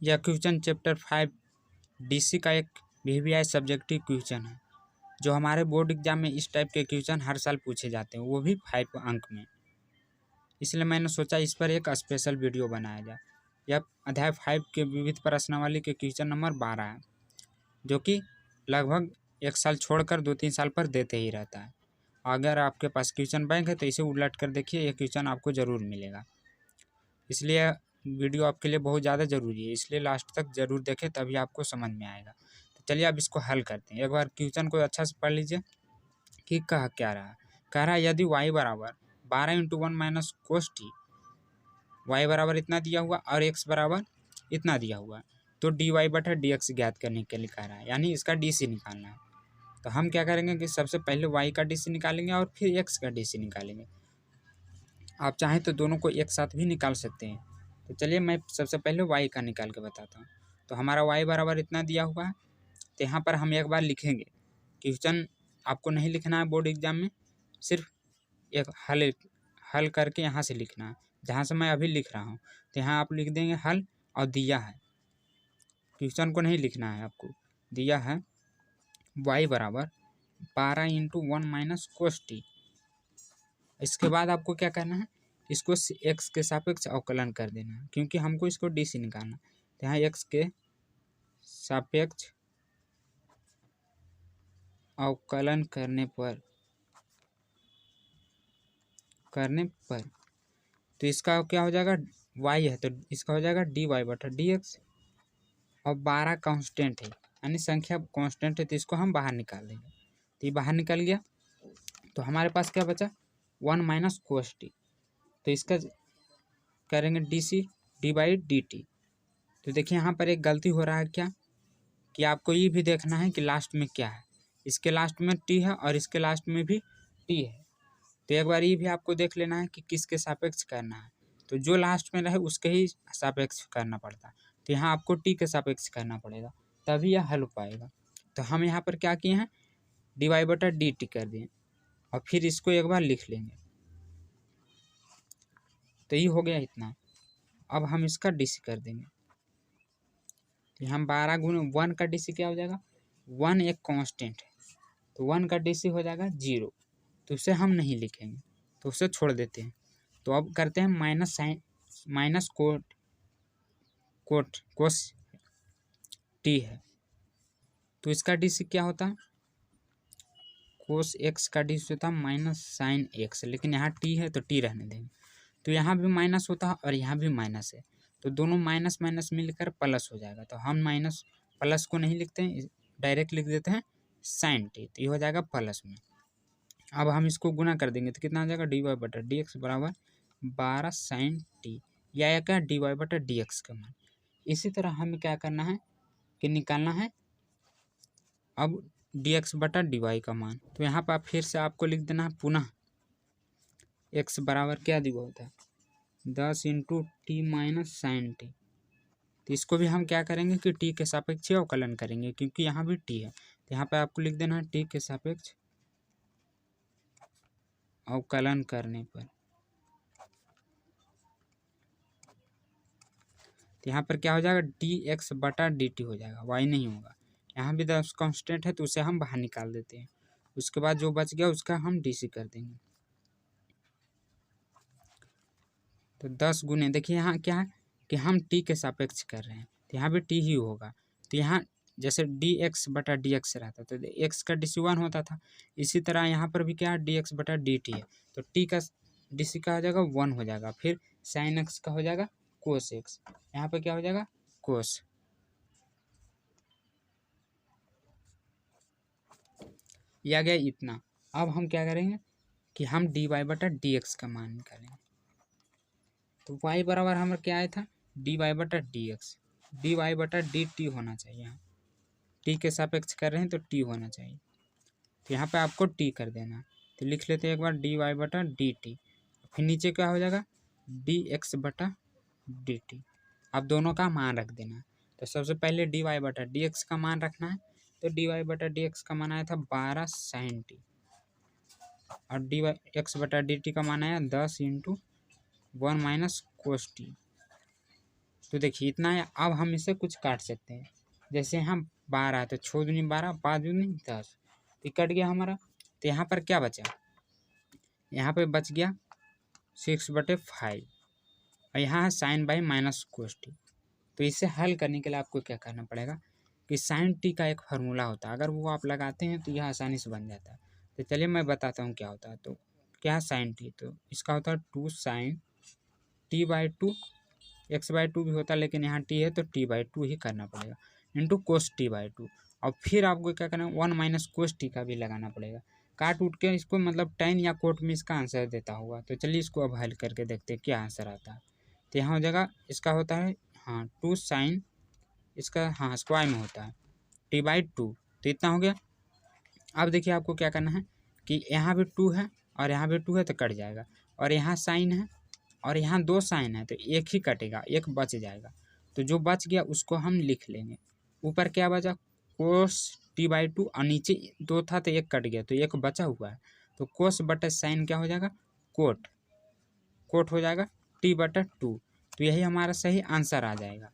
यह question chapter 5 DC का एक वीवीआई सब्जेक्टिव क्वेश्चन है, जो हमारे बोर्ड एग्जाम में इस टाइप के क्वेश्चन हर साल पूछे जाते हैं, वो भी 5 अंक में। इसलिए मैंने सोचा इस पर एक स्पेशल वीडियो बनाया जाए। यह अध्याय 5 के विविध प्रश्नावली के क्वेश्चन नंबर 12 है, जो कि लगभग 1 साल छोड़कर 2-3 साल पर देते ही रहता है। अगर आपके पास क्वेश्चन बैंक है तो इसे उलट कर देखिए, यह क्वेश्चन आपको ज़रूर मिलेगा। इसलिए वीडियो आपके लिए बहुत ज़्यादा ज़रूरी है, इसलिए लास्ट तक ज़रूर देखें, तभी आपको समझ में आएगा। तो चलिए अब इसको हल करते हैं। एक बार क्वेश्चन को अच्छा से पढ़ लीजिए कि कह क्या रहा है। कह रहा है यदि y बराबर 12 × 1 माइनस कोस टी, y बराबर इतना दिया हुआ और x बराबर इतना दिया हुआ, तो dy/dx ज्ञात करने के लिए कह रहा है, यानी इसका डी सी निकालना है। तो हम क्या करेंगे कि सबसे पहले y का डी सी निकालेंगे और फिर x का डी सी निकालेंगे। आप चाहें तो दोनों को एक साथ भी निकाल सकते हैं। तो चलिए मैं सबसे पहले y का निकाल के बताता हूँ। तो हमारा y बराबर इतना दिया हुआ है, तो यहाँ पर हम एक बार लिखेंगे। क्वेश्चन आपको नहीं लिखना है बोर्ड एग्जाम में, सिर्फ एक हल करके यहाँ से लिखना है, जहाँ से मैं अभी लिख रहा हूँ। तो यहाँ आप लिख देंगे हल और दिया है, क्वेश्चन को नहीं लिखना है आपको। दिया है y बराबर 12 × 1 माइनस कोस टी। इसके बाद आपको क्या करना है, इसको x के सापेक्ष अवकलन कर देना है, क्योंकि हमको इसको डी सी निकालना। तो यहाँ x के सापेक्ष अवकलन करने पर तो इसका क्या हो जाएगा, y है तो इसका हो जाएगा dy/dx। और 12 कांस्टेंट है, यानी संख्या कांस्टेंट है, तो इसको हम बाहर निकाल देंगे। तो ये बाहर निकल गया, तो हमारे पास क्या बचा 1 माइनस कोस टी। तो इसका करेंगे डी डी/dt। तो देखिए यहाँ पर एक गलती हो रहा है क्या, कि आपको ये भी देखना है कि लास्ट में क्या है। इसके लास्ट में टी है और इसके लास्ट में भी टी है, तो एक बार ये भी आपको देख लेना है कि किसके सापेक्ष करना है। तो जो लास्ट में रहे उसके ही सापेक्ष करना पड़ता है। तो यहाँ आपको टी के सापेक्ष करना पड़ेगा, तभी यह हल हो पाएगा। तो हम यहाँ पर क्या किए हैं, dy/dt कर दिए और फिर इसको एक बार लिख लेंगे। तो ये हो गया इतना। अब हम इसका डी सी कर देंगे। तो यहाँ 12 × 1 का डी सी क्या हो जाएगा, 1 एक कांस्टेंट है, तो 1 का डी सी हो जाएगा 0। तो उसे हम नहीं लिखेंगे, तो उसे छोड़ देते हैं। तो अब करते हैं minus sine, minus cos t है, तो इसका डी सी क्या होता है, कोस एक्स का डी सी होता है माइनस साइन एक्स, लेकिन यहाँ टी है तो टी रहने देंगे। तो यहाँ भी माइनस होता है और यहाँ भी माइनस है, तो दोनों माइनस माइनस मिलकर प्लस हो जाएगा। तो हम माइनस प्लस को नहीं लिखते हैं, डायरेक्ट लिख देते हैं साइन टी, तो ये हो जाएगा प्लस में। अब हम इसको गुना कर देंगे तो कितना आ जाएगा dy/dx बराबर 12 साइन टी, या क्या dy/dx का मान। इसी तरह हमें क्या करना है कि निकालना है अब dx/dy का मान। तो यहाँ पर फिर से आपको लिख देना है पुनः x बराबर क्या दिया होता है 10 × t माइनस साइन टी। तो इसको भी हम क्या करेंगे कि t के सापेक्ष अवकलन करेंगे, क्योंकि यहाँ भी t है। तो यहाँ पे आपको लिख देना है t के सापेक्ष अवकलन करने पर। तो यहाँ पर क्या हो जाएगा dx/dt हो जाएगा, y नहीं होगा। यहाँ भी 10 कांस्टेंट है तो उसे हम बाहर निकाल देते हैं। उसके बाद जो बच गया उसका हम डी सी कर देंगे। तो 10 गुने, देखिए यहाँ क्या है कि हम t के सापेक्ष कर रहे हैं, तो यहाँ भी t ही होगा। तो यहाँ जैसे dx/dx रहता तो x का डी सी 1 होता था, इसी तरह यहाँ पर भी क्या है dx/dt है, तो t का डी सी का हो जाएगा 1 हो जाएगा। फिर साइन एक्स का हो जाएगा कोस एक्स, यहाँ पे क्या हो जाएगा कोस। ये आ गया इतना। अब हम क्या करेंगे कि हम dy/dx का मान निकालेंगे। तो y बराबर हमारा क्या आया था dy/dx, dy/dt होना चाहिए। यहाँ t के सापेक्ष कर रहे हैं तो t होना चाहिए, तो यहाँ पे आपको t कर देना। तो लिख लेते हैं एक बार dy/dt, फिर नीचे क्या हो जाएगा dx/dt। अब दोनों का मान रख देना। तो सबसे पहले dy/dx का मान रखना है, तो dy/dx का मान आया था 12 साइन टी, और dx/dt का मान आया 10 × 1 माइनस कोस टी। तो देखिए इतना है। अब हम इसे कुछ काट सकते हैं, जैसे यहाँ 12 तो 6 दूनी 12, 5 दूनी 10, तो कट गया हमारा। तो यहाँ पर क्या बचा, यहाँ पे बच गया 6/5 और यहाँ है sine by minus cos t. तो इसे हल करने के लिए आपको क्या करना पड़ेगा कि साइन टी का एक फार्मूला होता है, अगर वो आप लगाते हैं तो यह आसानी से बन जाता है। तो चलिए मैं बताता हूँ क्या होता है। तो क्या है साइन टी, तो इसका होता है 2 साइन t/2, x/2 भी होता है लेकिन यहाँ टी है तो t/2 ही करना पड़ेगा, इंटू कोस t/2। और फिर आपको क्या करना है 1 माइनस कोस टी का भी लगाना पड़ेगा। काट उठ के इसको मतलब टेन या कोट में इसका आंसर देता होगा। तो चलिए इसको अब हल करके देखते हैं क्या आंसर आता है। तो यहाँ हो जाएगा, इसका होता है हाँ 2 साइन, इसका हाँ स्क्वायर में होता है t/2, तो इतना हो गया। अब देखिए आपको क्या करना है कि यहाँ भी 2 है और यहाँ भी 2 है तो कट जाएगा, और यहाँ साइन है और यहाँ 2 साइन है तो एक ही कटेगा, एक बच जाएगा। तो जो बच गया उसको हम लिख लेंगे। ऊपर क्या बचा, कोस t/2 और नीचे 2 था तो एक कट गया तो एक बचा हुआ है। तो कोस बटे साइन क्या हो जाएगा, कोट, कोट हो जाएगा t/2। तो यही हमारा सही आंसर आ जाएगा।